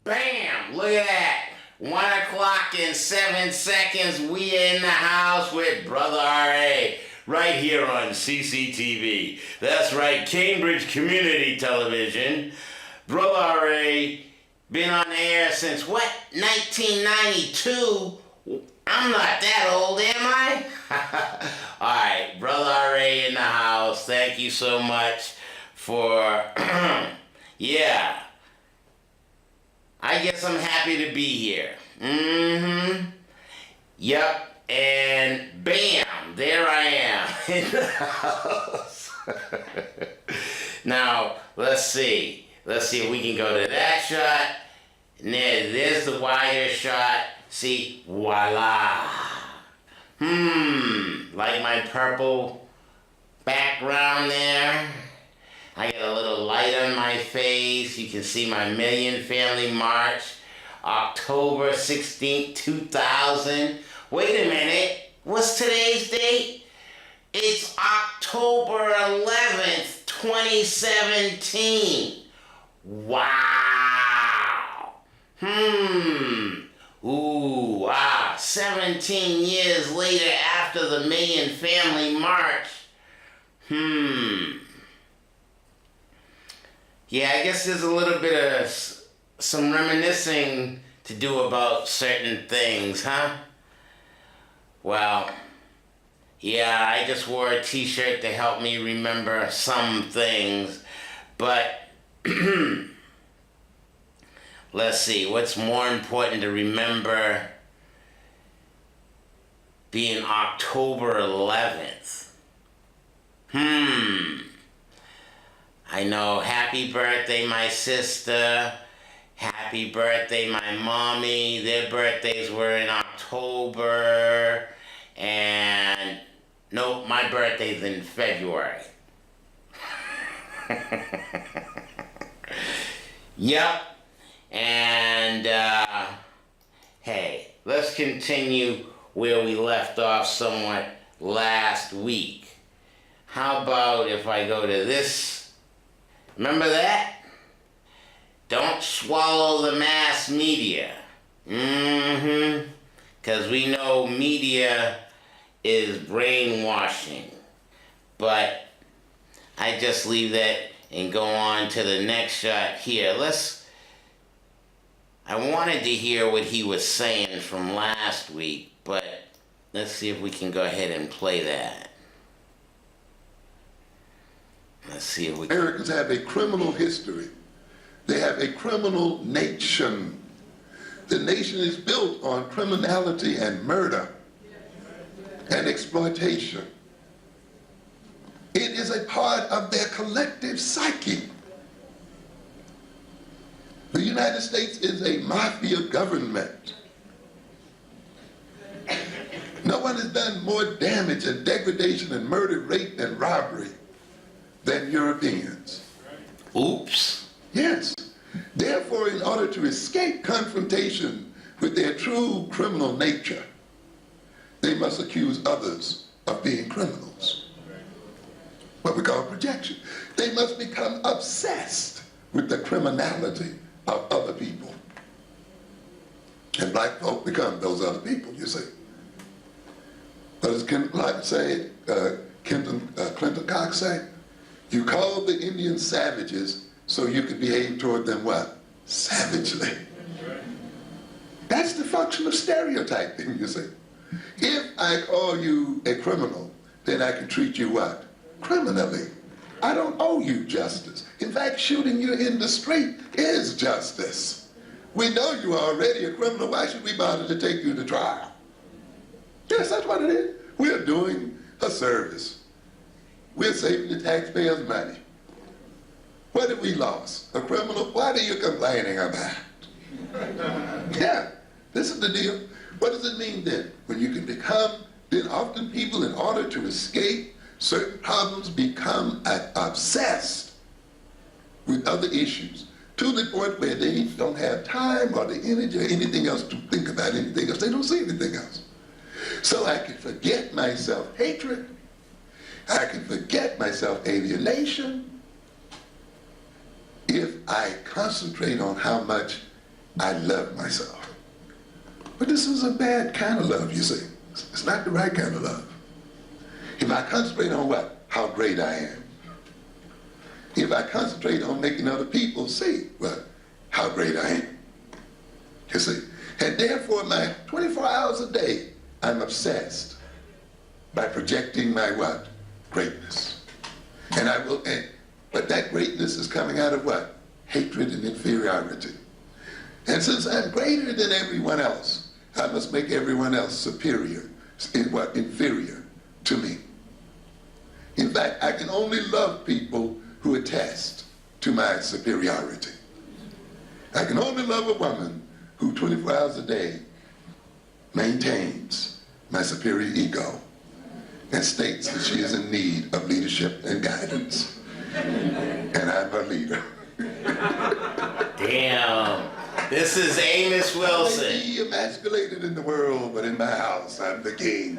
Bam! Look at that. 1 o'clock and 7 seconds. We in the house with Brother R.A. right here on CCTV. That's right, Cambridge Community Television. Brother R.A. been on the air since what? 1992? I'm not that old, am I? Alright, Brother R.A. in the house. Thank you so much for, yeah. I guess I'm happy to be here. Yep, and bam, there I am in the house. Now, let's see if we can go to that shot. And there's the wider shot. See, voila. Like my purple background there. I got a little light on my face. You can see my Million Family March, October 16th, 2000. Wait a minute, what's today's date? It's October 11th, 2017. Wow. 17 years later after the Million Family March. Yeah, I guess there's a little bit of some reminiscing to do about certain things, huh? Well, yeah, I just wore a t-shirt to help me remember some things, but let's see, what's more important to remember being October 11th? I know, happy birthday, my sister. Happy birthday, my mommy. Their birthdays were in October. And nope, my birthday's in February. Yep. And, hey, let's continue where we left off somewhat last week. How about if I go to this? Remember that? Don't swallow the mass media. Because we know media is brainwashing. But I just leave that and go on to the next shot here. I wanted to hear what he was saying from last week, but let's see if we can go ahead and play that. Let's see if we can. Americans have a criminal history. They have a criminal nation. The nation is built on criminality and murder and exploitation. It is a part of their collective psyche. The United States is a mafia government. No one has done more damage and degradation and murder, rape, and robbery than Europeans. Oops. Yes. Therefore, in order to escape confrontation with their true criminal nature, they must accuse others of being criminals. What we call projection. They must become obsessed with the criminality of other people. And black folk become those other people, you see. But as Clinton Cox say, you called the Indians savages so you could behave toward them what? Savagely. That's the function of stereotyping, you see. If I call you a criminal, then I can treat you what? Criminally. I don't owe you justice. In fact, shooting you in the street is justice. We know you are already a criminal. Why should we bother to take you to trial? Yes, that's what it is. We're doing a service. We're saving the taxpayers' money. What have we lost? A criminal? What are you complaining about? Yeah, this is the deal. What does it mean then? When you can become, then often people, in order to escape certain problems, become obsessed with other issues to the point where they don't have time or the energy or anything else to think about anything else. They don't see anything else. So I can forget my self-hatred. I can forget my self-alienation if I concentrate on how much I love myself. But this is a bad kind of love, you see. It's not the right kind of love. If I concentrate on what? How great I am. If I concentrate on making other people see, well, how great I am. You see? And therefore, my 24 hours a day, I'm obsessed by projecting my what? Greatness. And I will, but that greatness is coming out of what? Hatred and inferiority. And since I'm greater than everyone else, I must make everyone else superior, in what? Inferior to me. In fact, I can only love people who attest to my superiority. I can only love a woman who 24 hours a day maintains my superior ego and states that she is in need of leadership and guidance. And I'm her leader. Damn. This is Amos I Wilson. may be emasculated in the world, but in my house, I'm the king.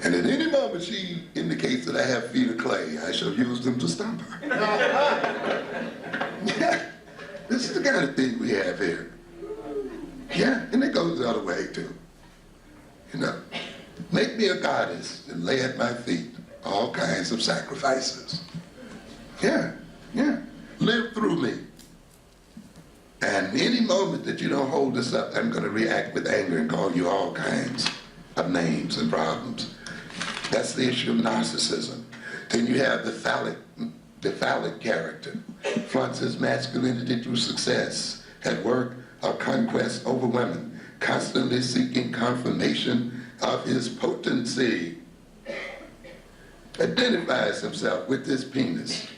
And at any moment she indicates that I have feet of clay, I shall use them to stomp her. Yeah, this is the kind of thing we have here. Yeah, and it goes the other way too. You know, make me a goddess and lay at my feet all kinds of sacrifices. Yeah, yeah, live through me. And any moment that you don't hold this up, I'm going to react with anger and call you all kinds of names and problems. That's the issue of narcissism. Then you have the phallic character, flaunts his masculinity through success at work or conquest over women, constantly seeking confirmation of his potency. Identifies himself with his penis.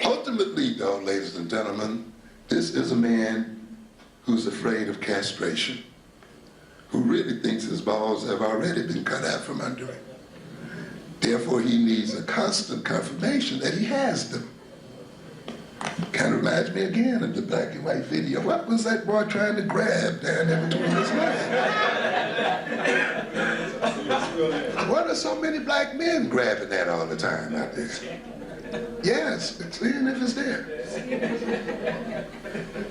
Ultimately, though, ladies and gentlemen, this is a man who's afraid of castration, who really thinks his balls have already been cut out from under him. Therefore, he needs a constant confirmation that he has them. Kind of reminds me again of the black and white video. What was that boy trying to grab down there between his legs? What are so many black men grabbing that all the time out there? Yes, seeing if it's there.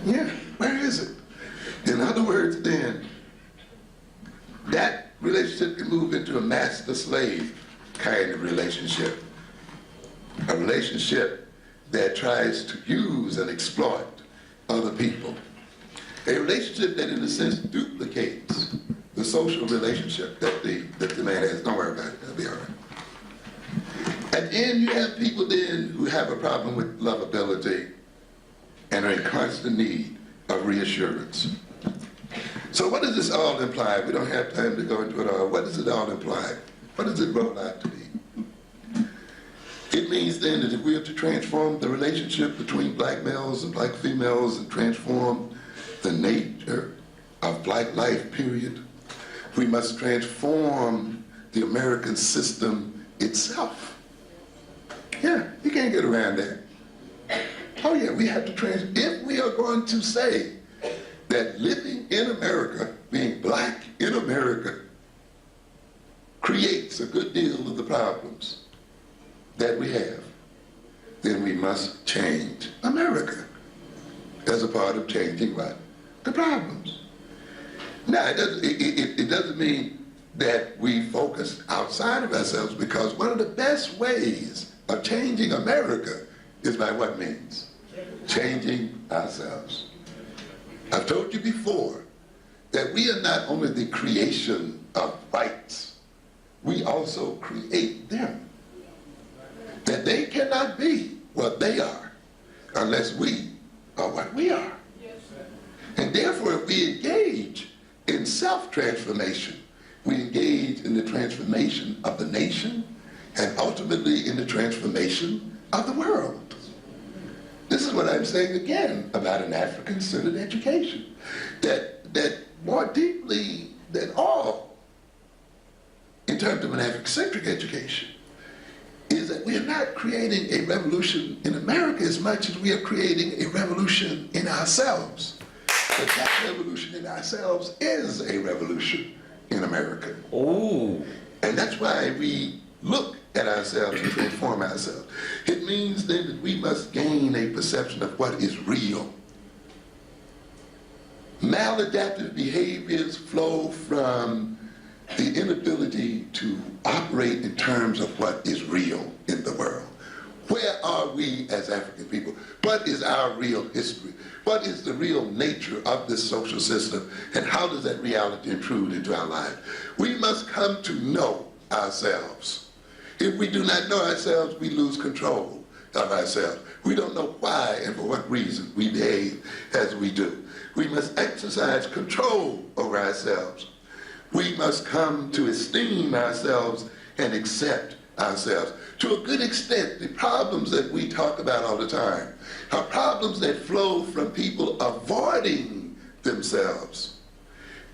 Yeah, where is it? In other words, then, that relationship can move into a master-slave kind of relationship. A relationship that tries to use and exploit other people. A relationship that, in a sense, duplicates the social relationship that the man has. Don't worry about it, it'll be all right. At the end, you have people then who have a problem with lovability and are in constant need of reassurance. So what does this all imply? We don't have time to go into it all. What does it all imply? What does it roll out to be? It means then that if we are to transform the relationship between black males and black females and transform the nature of black life, period, we must transform the American system itself. Yeah, you can't get around that. Oh yeah, we have to if we are going to say that living in America, being black in America, creates a good deal of the problems that we have, then we must change America as a part of changing what? The problems. Now, it doesn't mean that we focus outside of ourselves, because one of the best ways of changing America is by what means? Changing ourselves. I've told you before that we are not only the creation of rights, we also create them. That they cannot be what they are unless we are what we are. And therefore, if we engage in self-transformation, we engage in the transformation of the nation and ultimately in the transformation of the world. This is what I'm saying again about an African-centered education. That more deeply than all, in terms of an African-centric education, is that we are not creating a revolution in America as much as we are creating a revolution in ourselves. But that revolution in ourselves is a revolution in America. Ooh. And that's why we look at ourselves and transform ourselves. It means then that we must gain a perception of what is real. Maladaptive behaviors flow from the inability to operate in terms of what is real in the world. Where are we as African people? What is our real history? What is the real nature of this social system? And how does that reality intrude into our lives? We must come to know ourselves. If we do not know ourselves, we lose control of ourselves. We don't know why and for what reason we behave as we do. We must exercise control over ourselves. We must come to esteem ourselves and accept ourselves. To a good extent, the problems that we talk about all the time are problems that flow from people avoiding themselves,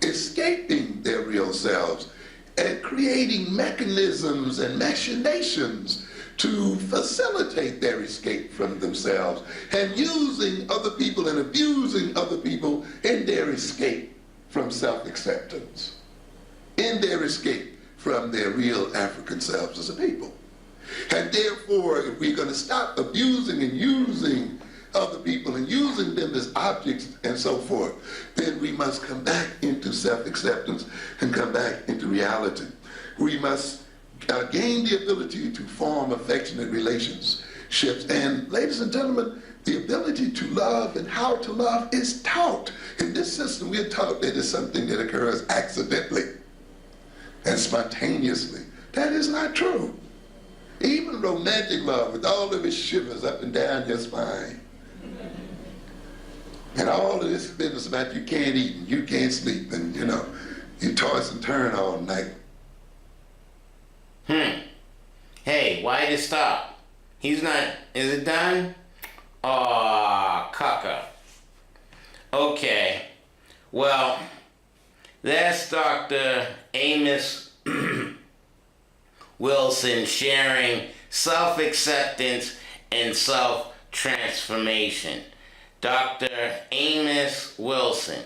escaping their real selves, and creating mechanisms and machinations to facilitate their escape from themselves, and using other people and abusing other people in their escape from self-acceptance, in their escape from their real African selves as a people. And therefore, if we're going to stop abusing and using other people and using them as objects and so forth, then we must come back into self-acceptance and come back into reality. We must gain the ability to form affectionate relationships. And ladies and gentlemen, the ability to love and how to love is taught. In this system, we're taught that it's something that occurs accidentally and spontaneously. That is not true. Even romantic love, with all of its shivers up and down your spine, and all of this business about you can't eat and you can't sleep and, you toss and turn all night. Hey, why did it stop? He's not, is it done? Aw, cucker. Okay, well, that's Dr. Amos Wilson sharing self-acceptance and self-transformation. Dr. Amos Wilson.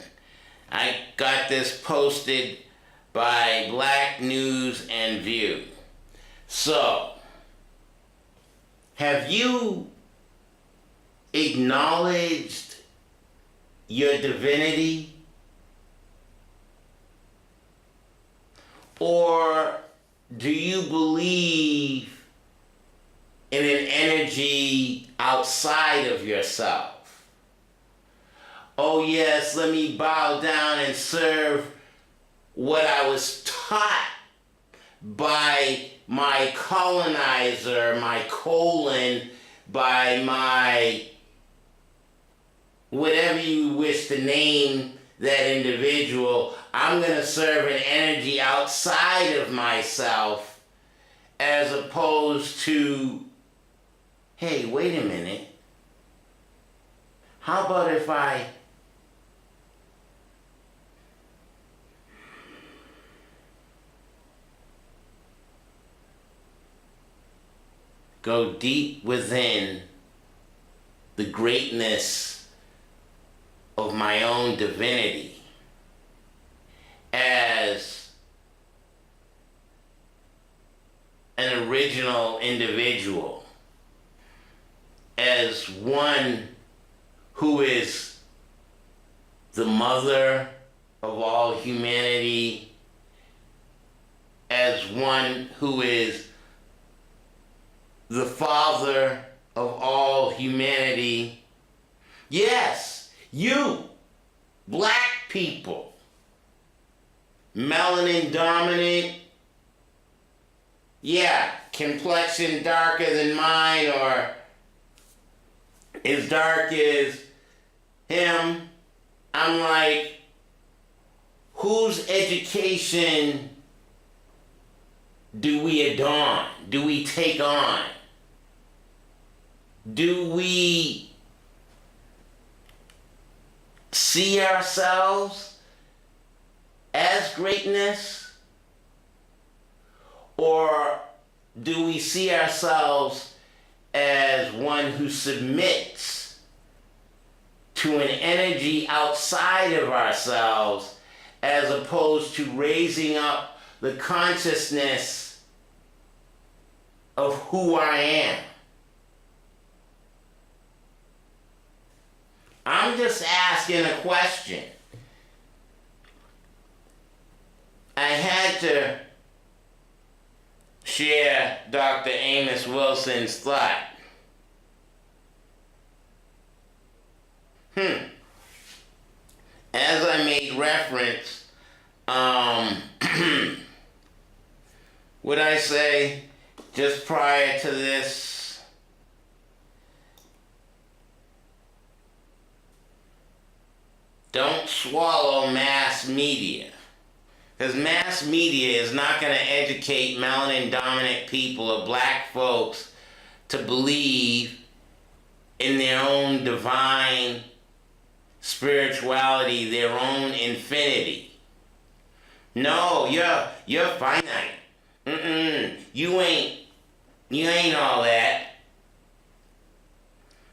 I got this posted by Black News and View. So, have you acknowledged your divinity? Or do you believe in an energy outside of yourself? Oh yes, let me bow down and serve what I was taught by my colonizer, my colon, by my whatever you wish to name that individual. I'm going to serve an energy outside of myself, as opposed to, hey, wait a minute. How about if I go deep within the greatness of my own divinity as an original individual, as one who is the mother of all humanity, as one who is the father of all humanity. Yes, you, black people, melanin dominant, yeah, complexion darker than mine or as dark as him. I'm like, whose education do we adorn? Do we take on? Do we see ourselves as greatness? Or do we see ourselves as one who submits to an energy outside of ourselves, as opposed to raising up the consciousness of who I am. I'm just asking a question. I had to share Dr. Amos Wilson's thought. As I made reference, would I say just prior to this, don't swallow mass media. Because mass media is not going to educate melanin dominant people or black folks to believe in their own divine spirituality, their own infinity. No, you're finite. You ain't all that.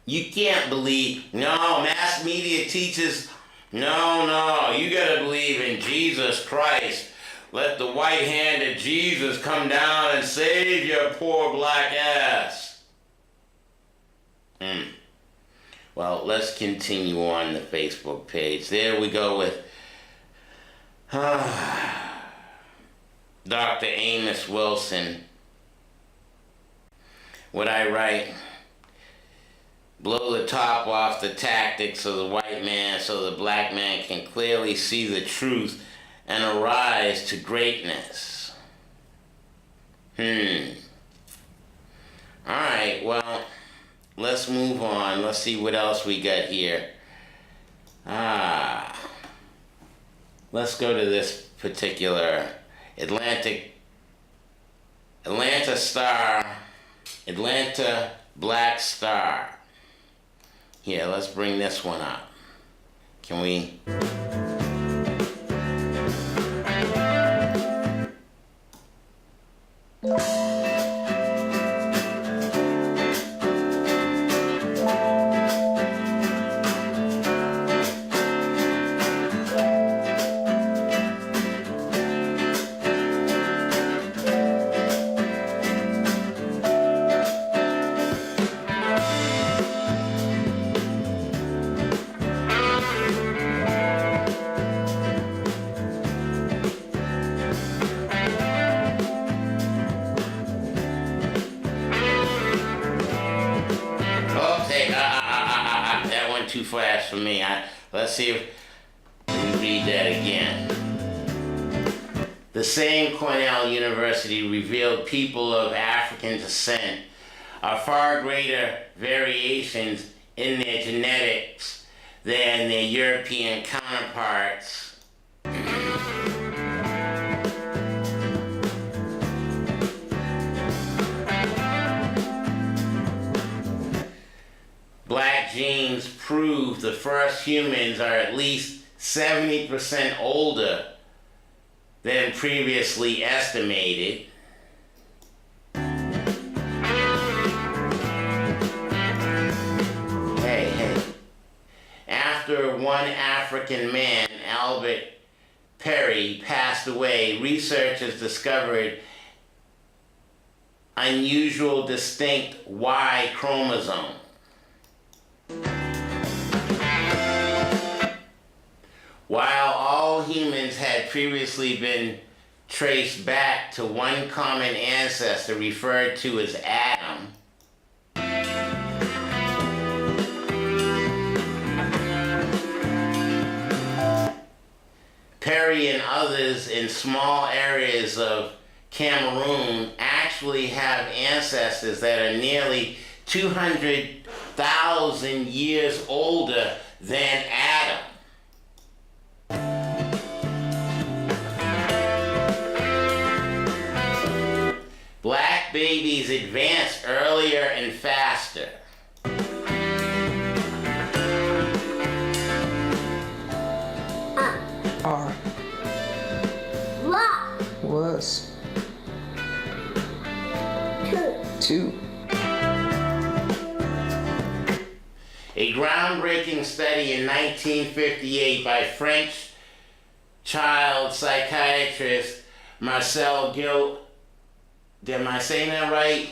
You can't believe. No, mass media teaches. No, you gotta believe in Jesus Christ. Let the white hand of Jesus come down and save your poor black ass. Well, let's continue on the Facebook page. There we go with Dr. Amos Wilson. What I write, blow the top off the tactics of the white man so the black man can clearly see the truth and arise to greatness. Alright, well, let's move on. Let's see what else we got here. Let's go to this particular Atlanta Black Star. Here, let's bring this one up. Can we? Too fast for me. Let's see if we read that again. The same Cornell University revealed people of African descent are far greater variations in their genetics than their European counterparts. Black genes prove the first humans are at least 70% older than previously estimated. Hey. After one African man, Albert Perry, passed away, researchers discovered unusual distinct Y chromosome. While all humans had previously been traced back to one common ancestor referred to as Adam, Perry and others in small areas of Cameroon actually have ancestors that are nearly 200,000 years older than Adam. Black babies advance earlier and faster. R. What? Was. 2. 2. A groundbreaking study in 1958 by French child psychiatrist Marcel Am I saying that right?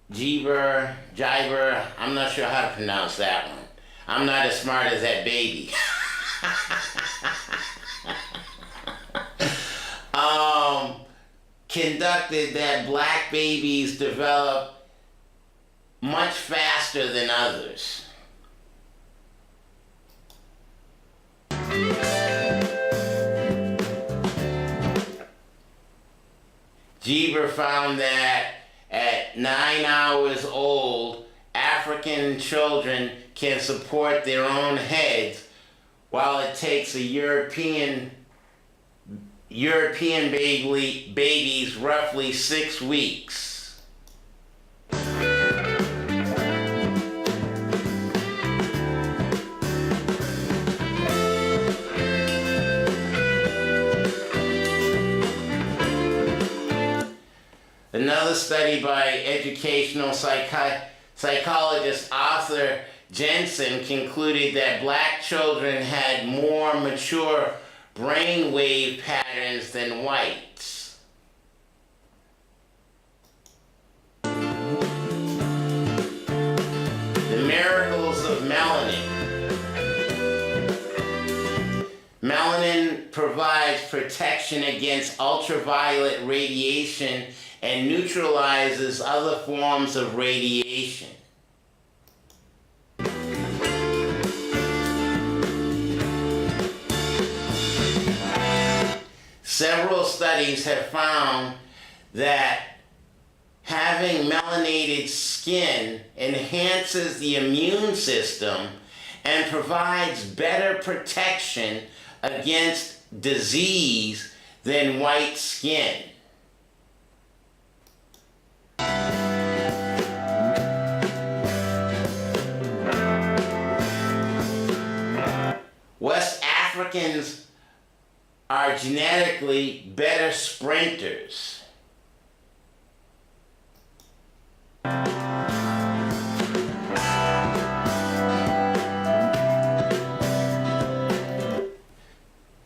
Geber, Jiber. I'm not sure how to pronounce that one. I'm not as smart as that baby. Conducted that black babies develop much faster than others. Geber found that at 9 hours old, African children can support their own heads, while it takes a European babies roughly 6 weeks. Another study by educational psychologist Arthur Jensen concluded that black children had more mature brainwave patterns than whites. The miracles of melanin. Melanin provides protection against ultraviolet radiation and neutralizes other forms of radiation. Several studies have found that having melanated skin enhances the immune system and provides better protection against disease than white skin. West Africans are genetically better sprinters.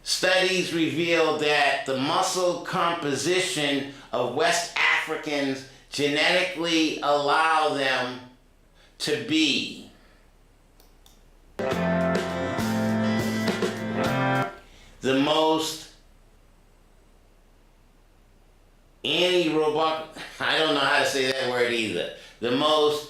Studies reveal that the muscle composition of West Africans genetically allow them to be the most I don't know how to say that word either. The most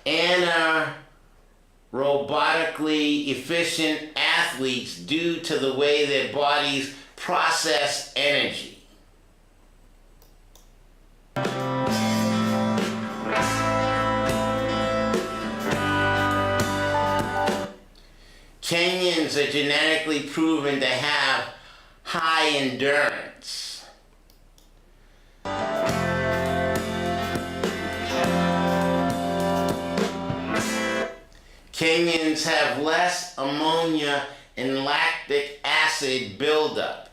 anaerobotically efficient athletes due to the way their bodies process energy. Kenyans are genetically proven to have high endurance. Kenyans have less ammonia and lactic acid buildup,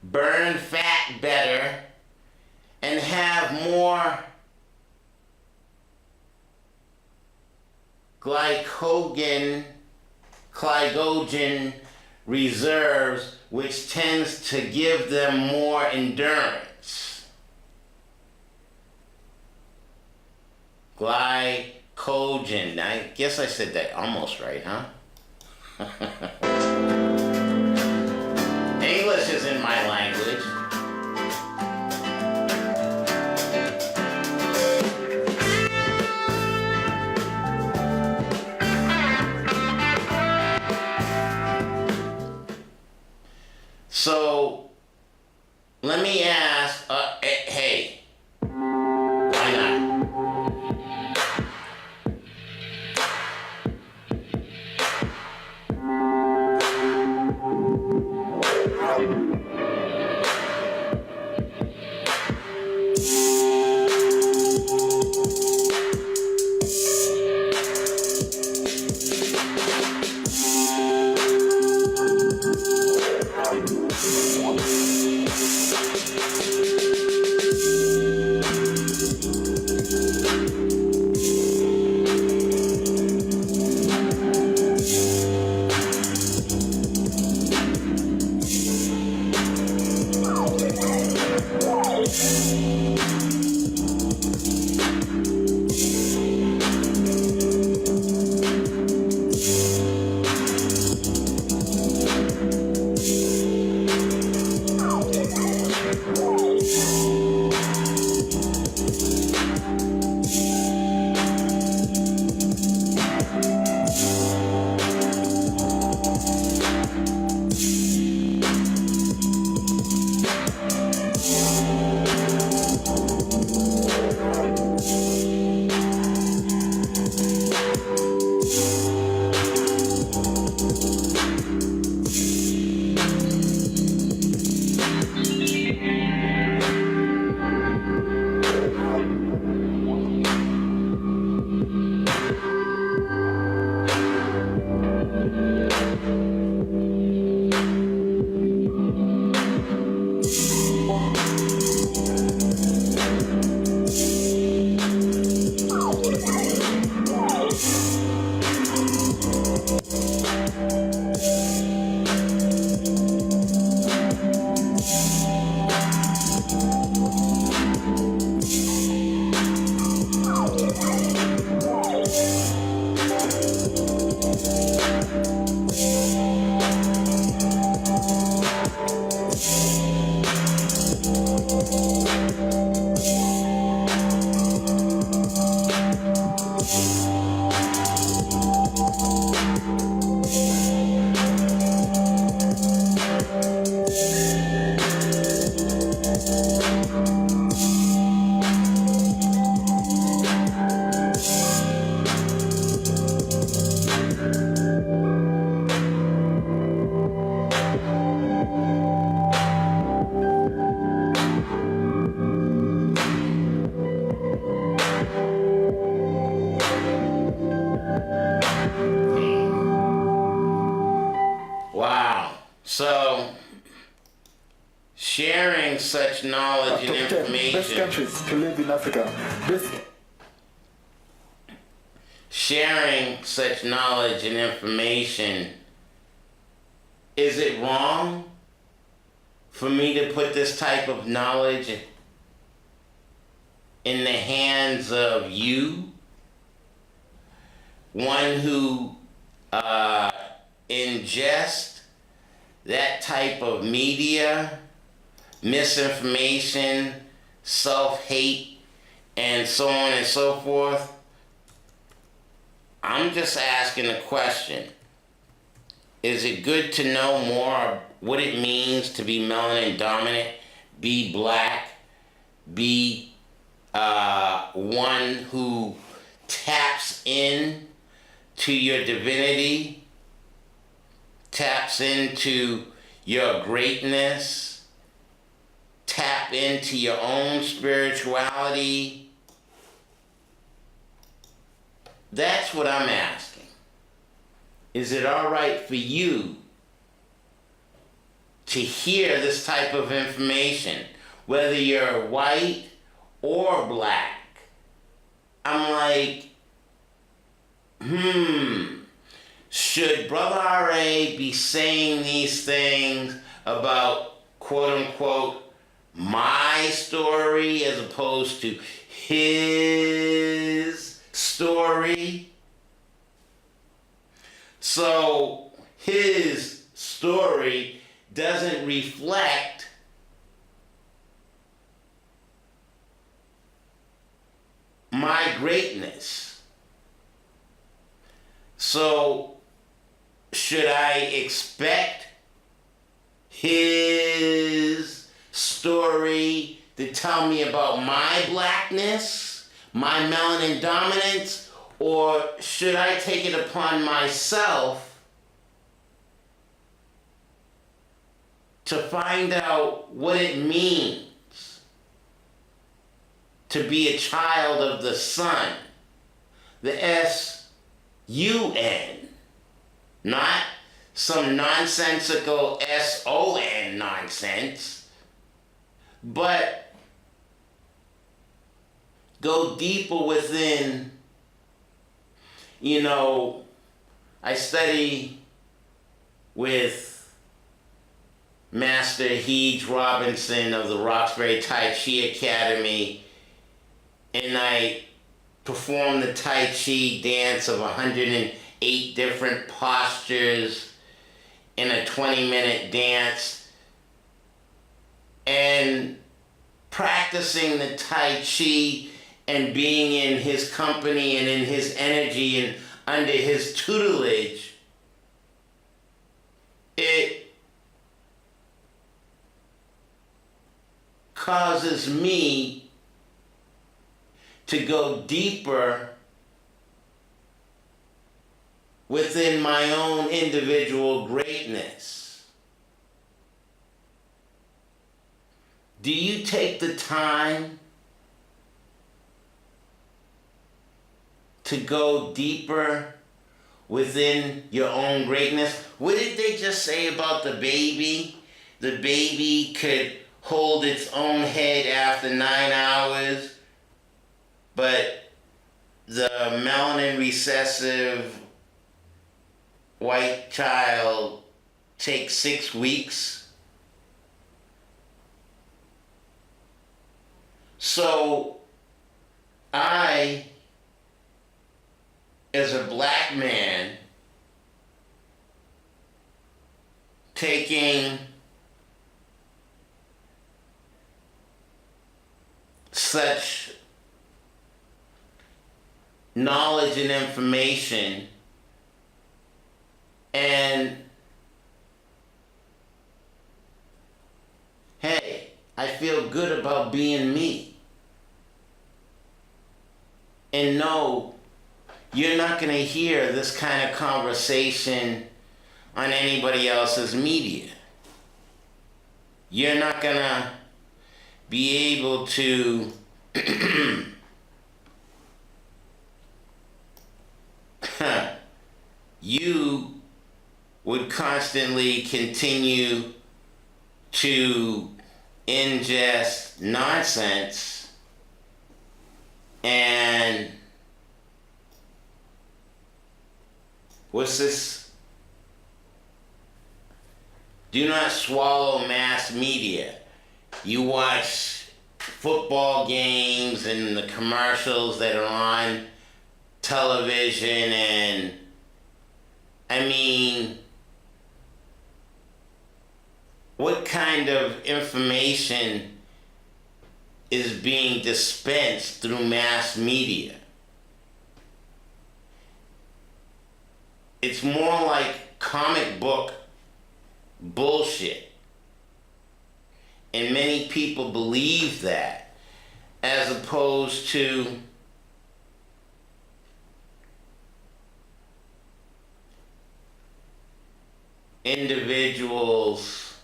burn fat better, and have more glycogen reserves, which tends to give them more endurance. Glycogen. I guess I said that almost right, huh? English isn't my language. So, let me ask, hey, why not? So, sharing such knowledge and Top 10 best information, countries to live in Africa. Best. sharing such knowledge and information, is it wrong for me to put this type of knowledge in the hands of you? One who ingest that type of media, misinformation, self-hate, and so on and so forth. I'm just asking a question. Is it good to know more what it means to be melanin dominant, be black, be one who taps in to your divinity, taps into your greatness, tap into your own spirituality? That's what I'm asking. Is it all right for you to hear this type of information, whether you're white or black? I'm like, should Brother R.A. be saying these things about, quote unquote, my story as opposed to his story? So his story doesn't reflect my greatness. So should I expect his story to tell me about my blackness, my melanin dominance, or should I take it upon myself to find out what it means to be a child of the sun, the S-U-N, not some nonsensical S-O-N nonsense, but go deeper within. You know, I study with Master Heege Robinson of the Roxbury Tai Chi Academy, and I perform the Tai Chi dance of 108 different postures in a 20-minute dance. And practicing the Tai Chi and being in his company and in his energy and under his tutelage, it causes me to go deeper within my own individual greatness. Do you take the time to go deeper within your own greatness? What did they just say about the baby? The baby could hold its own head after 9 hours, but the melanin recessive white child takes 6 weeks. So I, as a black man, taking such knowledge and information, and hey, I feel good about being me. And no, you're not going to hear this kind of conversation on anybody else's media. You're not going to be able to you would constantly continue to ingest nonsense and what's this? Do not swallow mass media. You watch football games and the commercials that are on television, and I mean, what kind of information is being dispensed through mass media? It's more like comic book bullshit. And many people believe that, as opposed to individuals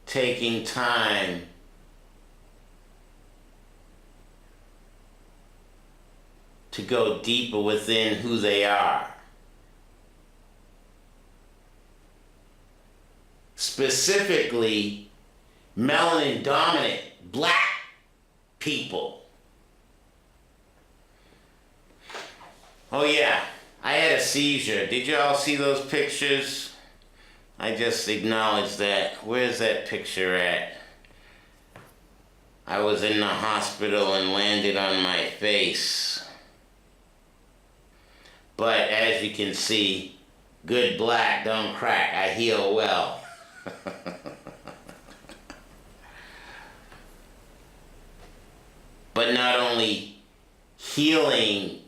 taking time to go deeper within who they are. Specifically, melanin dominant black people. Oh yeah, I had a seizure. Did y'all see those pictures? I just acknowledged that. Where's that picture at? I was in the hospital and landed on my face. But as you can see, good black don't crack. I heal well. But not only healing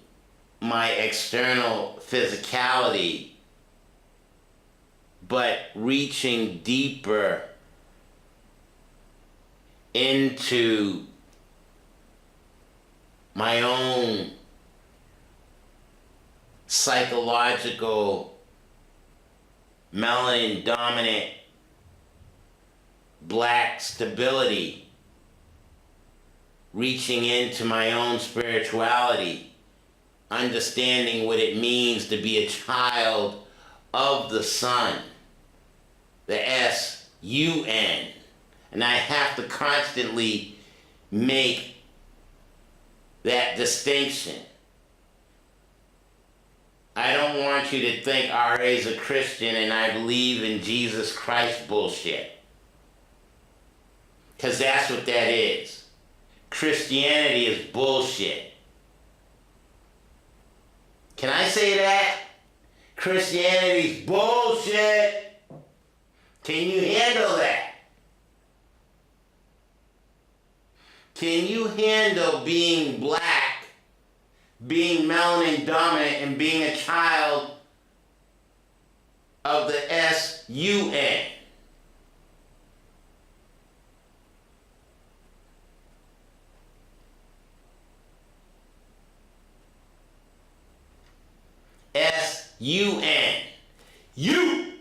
my external physicality, but reaching deeper into my own psychological melanin dominant black stability, reaching into my own spirituality, understanding what it means to be a child of the sun, the S-U-N. And I have to constantly make that distinction. I don't want you to think R.A.'s a Christian and I believe in Jesus Christ bullshit. Because that's what that is. Christianity is bullshit. Can I say that? Christianity's bullshit. Can you handle that? Can you handle being black, being melanin dominant, and being a child of the S-U-N? S-U-N. You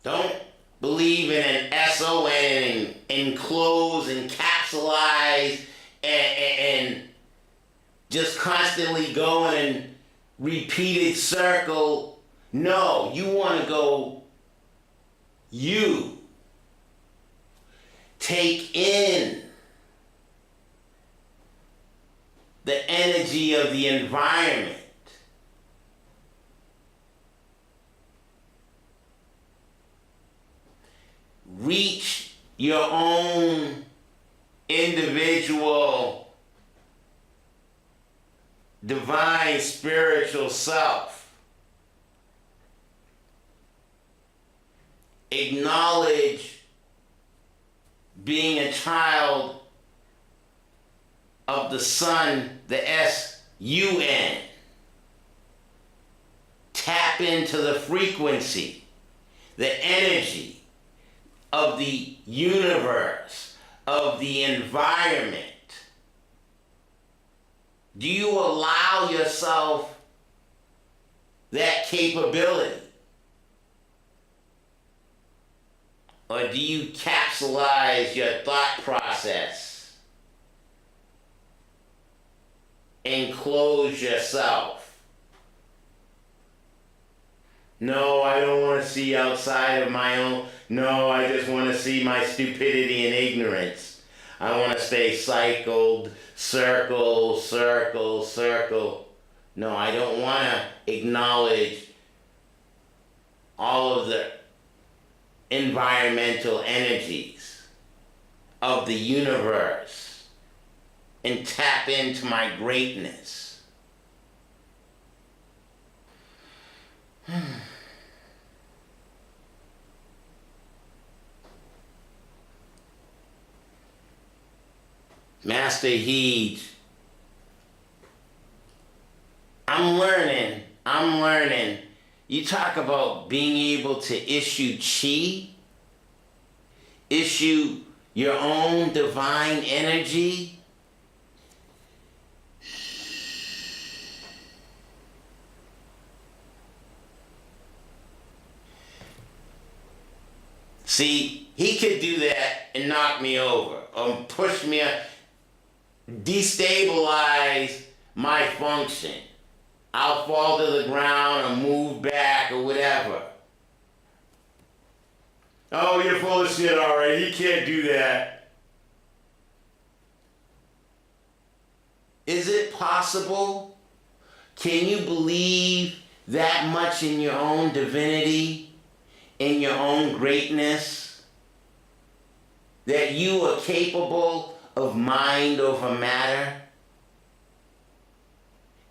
don't believe in an S-O-N and enclose and capsulize and just constantly go in a repeated circle. No, you want to go you. Take in the energy of the environment. Reach your own individual divine spiritual self. Acknowledge being a child of the sun, the S-U-N. Tap into the frequency, the energy of the universe, of the environment. Do you allow yourself that capability? Or do you capsulize your thought process enclose yourself. No, I don't want to see outside of my own. No, I just want to see my stupidity and ignorance. I want to stay cycled, circle, circle, circle. No, I don't want to acknowledge all of the environmental energies of the universe and tap into my greatness. Master Heed, I'm learning. You talk about being able to issue chi, issue your own divine energy. See, he could do that and knock me over, or push me, destabilize my function. I'll fall to the ground or move back or whatever. Oh, you're full of shit, alright. He can't do that. Is it possible? Can you believe that much in your own divinity, in your own greatness, that you are capable of mind over matter?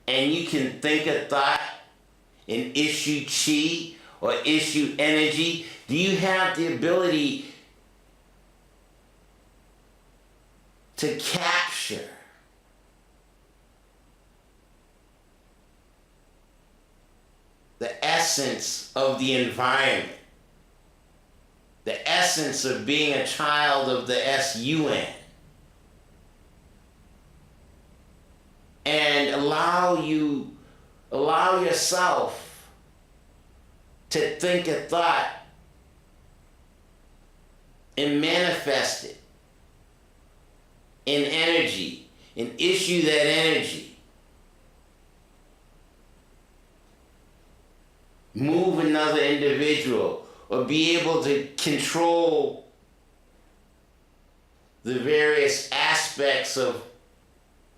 And you can think a thought and issue chi or issue energy? Do you have the ability to capture the essence of the environment, the essence of being a child of the SUN, and allow yourself to think a thought and manifest it in energy and issue that energy? Move another individual or be able to control the various aspects of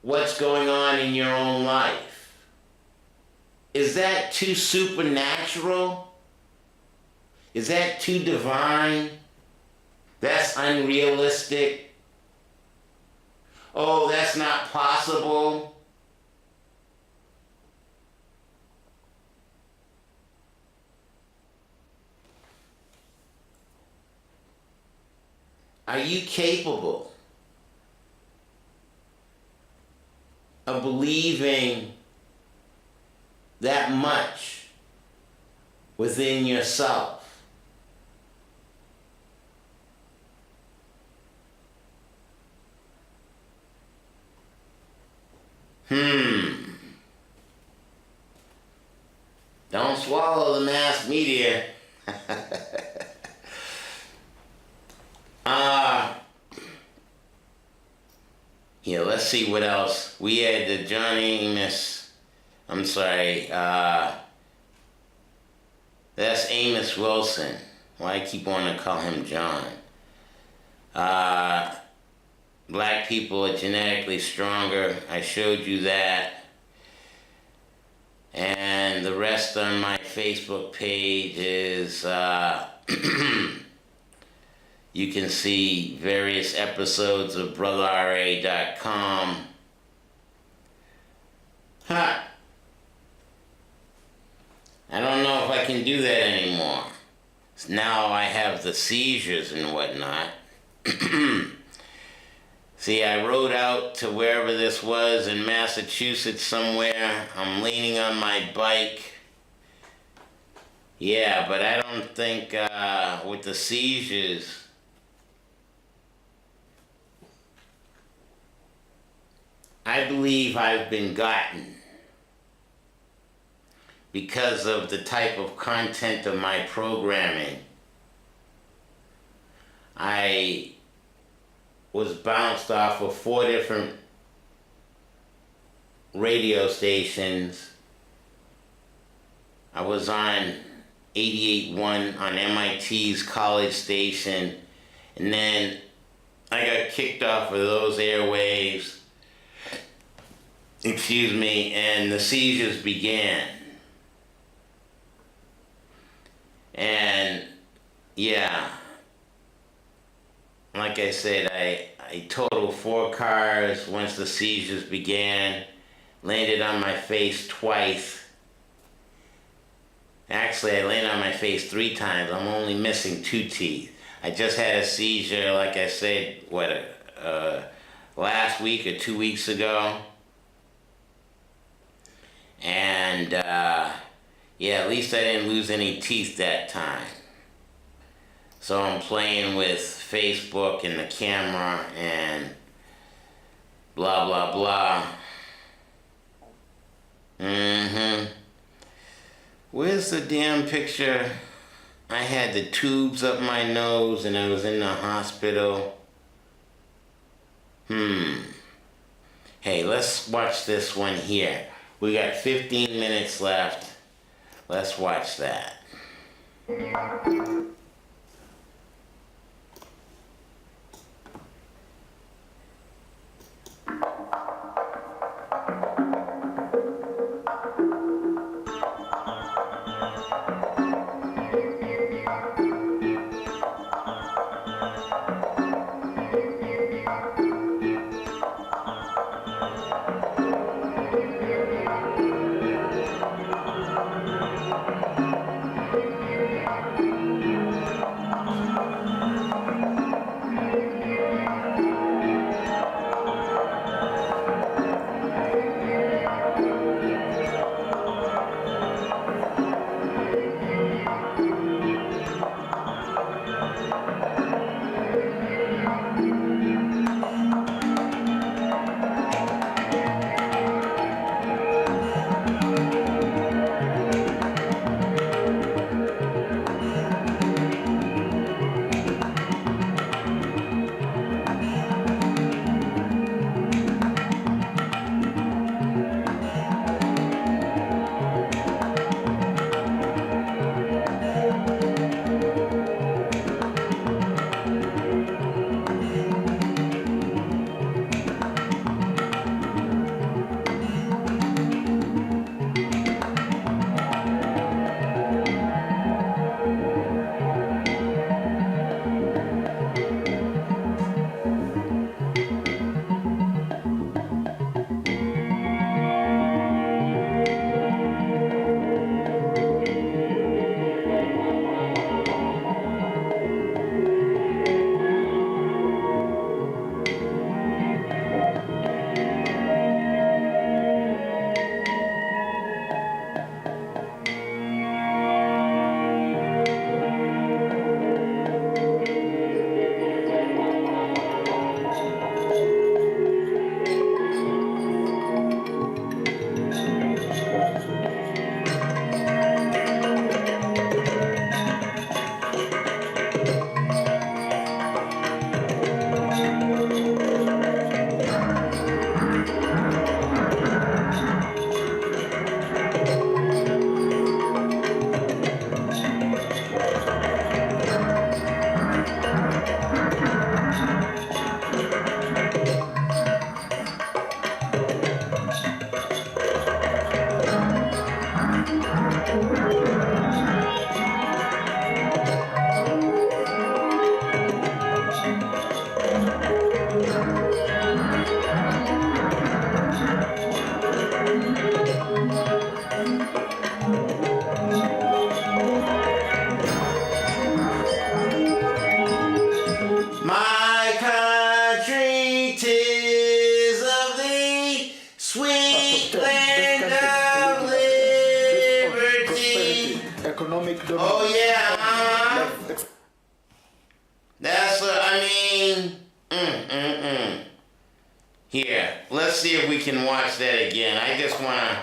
what's going on in your own life. Is that too supernatural? Is that too divine? That's unrealistic? Oh, that's not possible? Are you capable of believing that much within yourself? Don't swallow the mass media. Yeah, let's see what else. We had the John Amos, that's Amos Wilson. Why I keep wanting to call him John. Black people are genetically stronger. I showed you that. And the rest on my Facebook page is, you can see various episodes of BrotherRA.com. I don't know if I can do that anymore. Now I have the seizures and whatnot. See, I rode out to wherever this was in Massachusetts somewhere. I'm leaning on my bike. Yeah, but I don't think with the seizures, I believe I've been gotten because of the type of content of my programming. I was bounced off of 4 different radio stations. I was on 88.1 on MIT's college station, and then I got kicked off of those airwaves, and the seizures began. And yeah, like I said, I totaled 4 cars once the seizures began, landed on my face twice. Actually, I landed on my face 3 times. I'm only missing 2 teeth. I just had a seizure, like I said, last week or 2 weeks ago. And yeah, at least I didn't lose any teeth that time. So I'm playing with Facebook and the camera and blah, blah, blah. Where's the damn picture? I had the tubes up my nose and I was in the hospital. Hey, let's watch this one here. We got 15 minutes left. Let's watch that. Oh yeah, that's what I mean. Here, let's see if we can watch that again. I just want to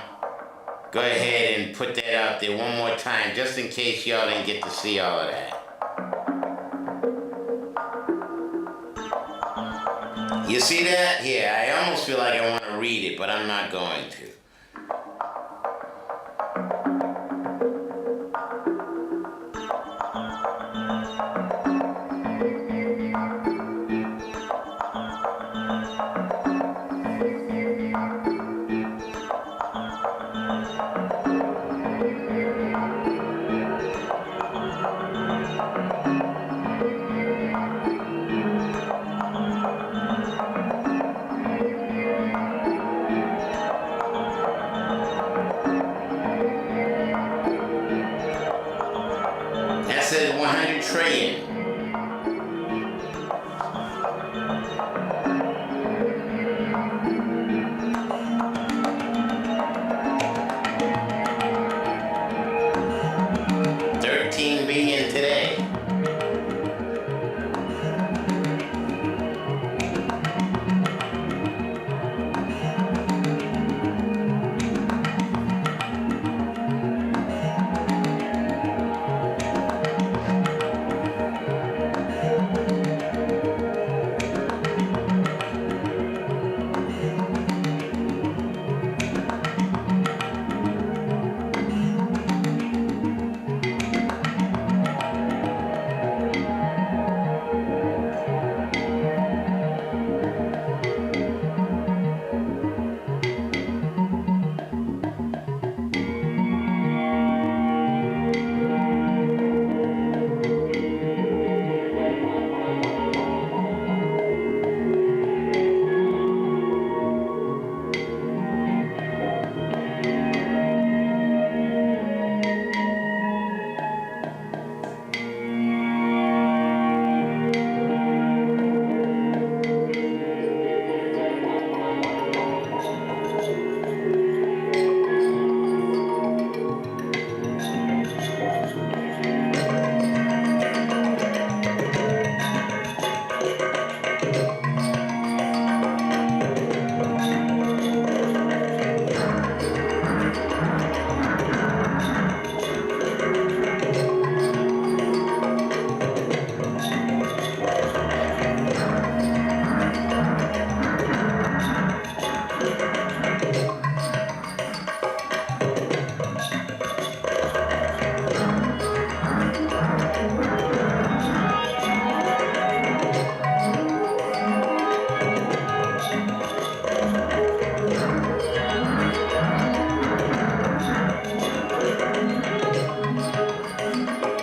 go ahead and put that out there one more time, just in case y'all didn't get to see all of that. You see that? Yeah, I almost feel like I want to read it, but I'm not going to. That says 100 trillion. $13 billion today.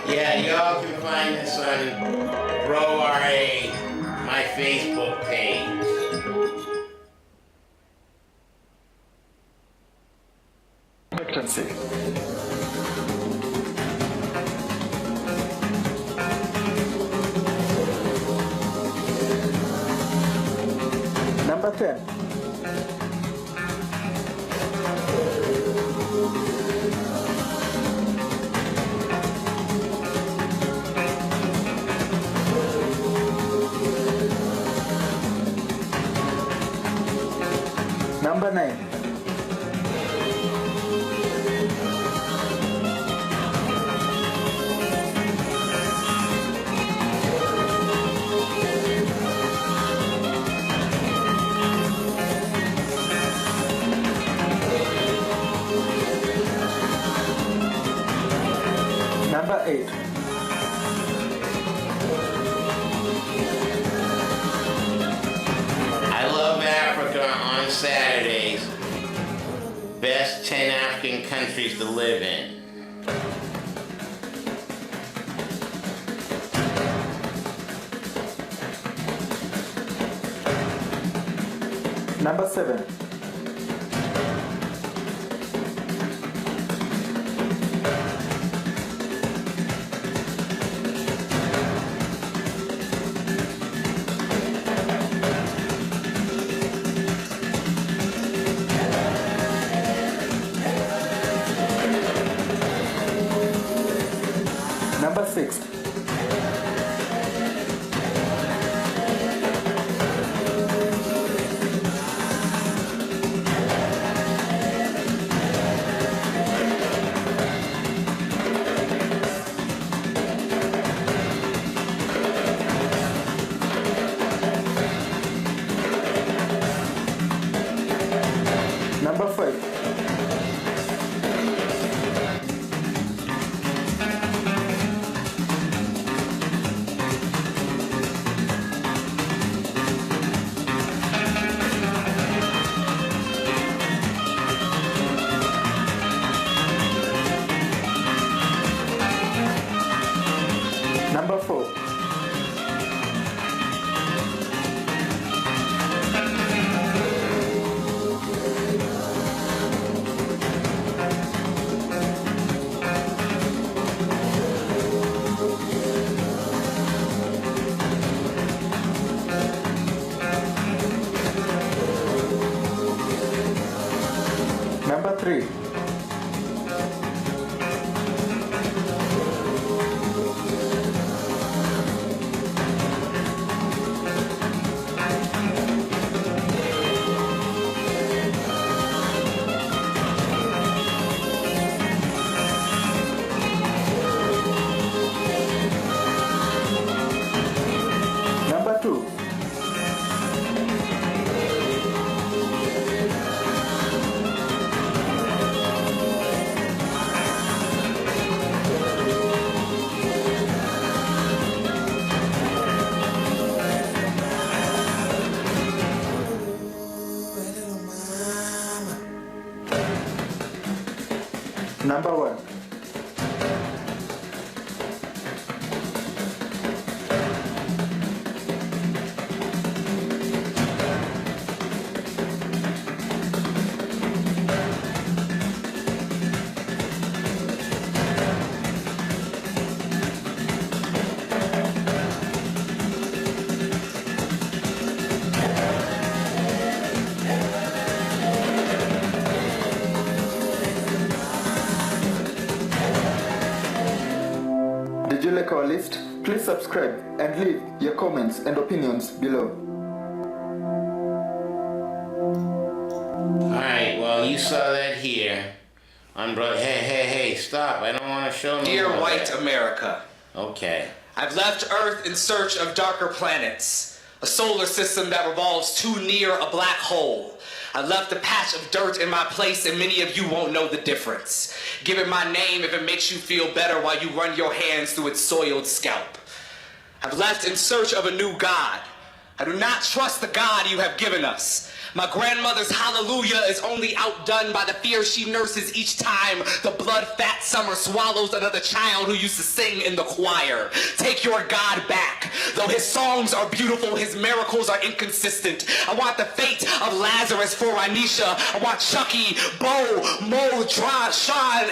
Yeah, y'all can find this on Bro RA, my Facebook page. Expectancy. Number 10. Number 9. Number 8. I love Africa on Saturdays. Best 10 African countries to live in. Number 7. Number 6. Number 1. Did you like our list? Please subscribe and leave your comments and opinions below. Alright, well, you saw that here. Hey, stop. I don't want to show no Dear more white of that. America, Okay. I've left Earth in search of darker planets, a solar system that revolves too near a black hole. I left a patch of dirt in my place and many of you won't know the difference. Give it my name if it makes you feel better while you run your hands through its soiled scalp. I've left in search of a new God. I do not trust the God you have given us. My grandmother's hallelujah is only outdone by the fear she nurses each time the blood-fat summer swallows another child who used to sing in the choir. Take your God back. Though his songs are beautiful, his miracles are inconsistent. I want the fate of Lazarus for Anisha. I want Chucky, Bo, Mo, Sean,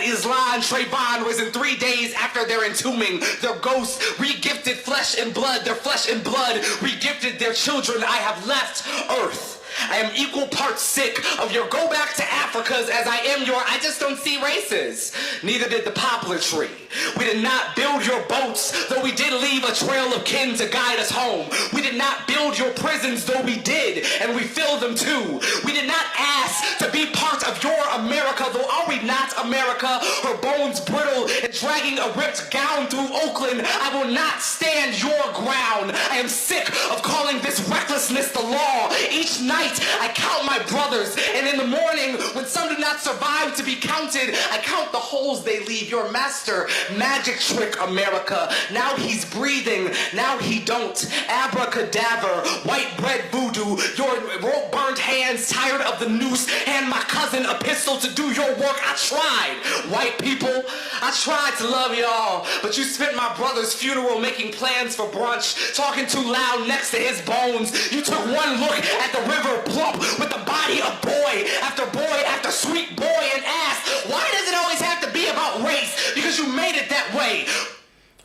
Islan, Trayvon risen 3 days after their entombing. Their ghosts regifted flesh and blood. Their flesh and blood regifted their children. I have left Earth. I am equal parts sick of your go back to Africa's as I am your I just don't see races. Neither did the poplar tree. We did not build your boats, though we did leave a trail of kin to guide us home. We did not build your prisons, though we did, and we filled them too. We did not ask to be part of your America, though are we not America? Her bones brittle and dragging a ripped gown through Oakland. I will not stand your ground. I am sick of calling this recklessness the law. Each night I count my brothers, and in the morning, when some do not survive to be counted, I count the holes they leave. Your master magic trick, America. Now he's breathing, now he don't. Abracadabra, white bread voodoo. Your rope burned hands, tired of the noose. Hand my cousin a pistol to do your work. I tried, white people. I tried to love y'all, but you spent my brother's funeral making plans for brunch, talking too loud next to his bones. You took one look at the river plump with the body of boy after sweet boy and asked, why does it always have to be about race? Because you made it that way.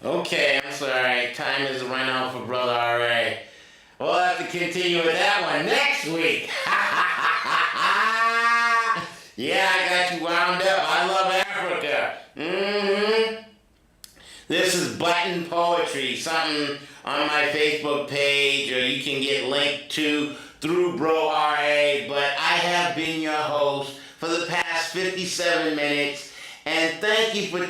Okay, I'm sorry. Time is running out for Brother R.A. We'll have to continue with that one next week. Yeah, I got you wound up. I love Africa. This is Button Poetry, something on my Facebook page, or you can get linked to through Bro R.A. But I have been your host for the past 57 minutes, and thank you for